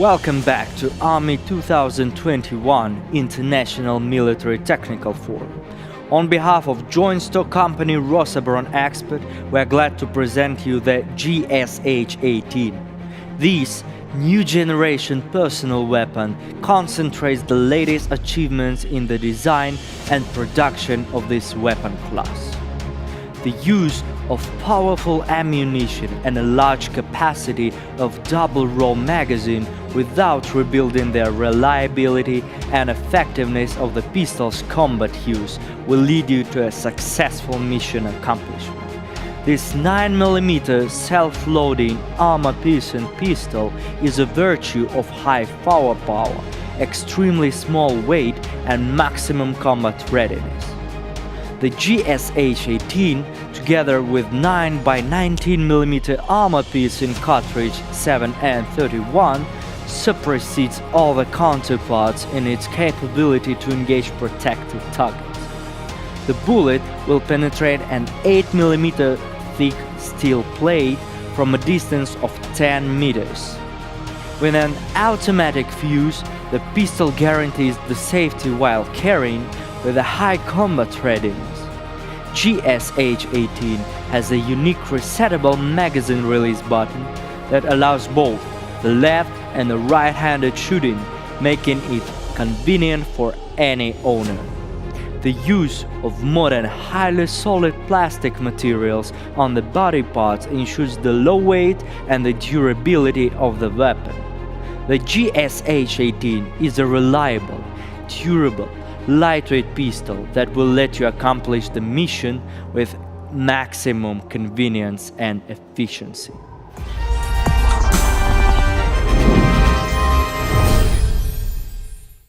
Welcome back to Army 2021 International Military Technical Forum. On behalf of joint stock company Rosoboronexport, we are glad to present you the GSH-18. This new generation personal weapon concentrates the latest achievements in the design and production of this weapon class. The use of powerful ammunition and a large capacity of double-roll magazine without rebuilding the reliability and effectiveness of the pistol's combat use will lead you to a successful mission accomplishment. This 9mm self-loading armor-piercing pistol is a virtue of high firepower, extremely small weight and maximum combat readiness. The GSH-18, together with 9x19mm armor-piercing cartridge 7N31, supersedes all the counterparts in its capability to engage protected targets. The bullet will penetrate an 8mm thick steel plate from a distance of 10 meters. With an automatic fuse, the pistol guarantees the safety while carrying with a high combat readiness. GSH-18 has a unique resettable magazine release button that allows both the left and the right-handed shooting, making it convenient for any owner. The use of modern highly solid plastic materials on the body parts ensures the low weight and the durability of the weapon. The GSH-18 is a reliable, durable, lightweight pistol that will let you accomplish the mission with maximum convenience and efficiency.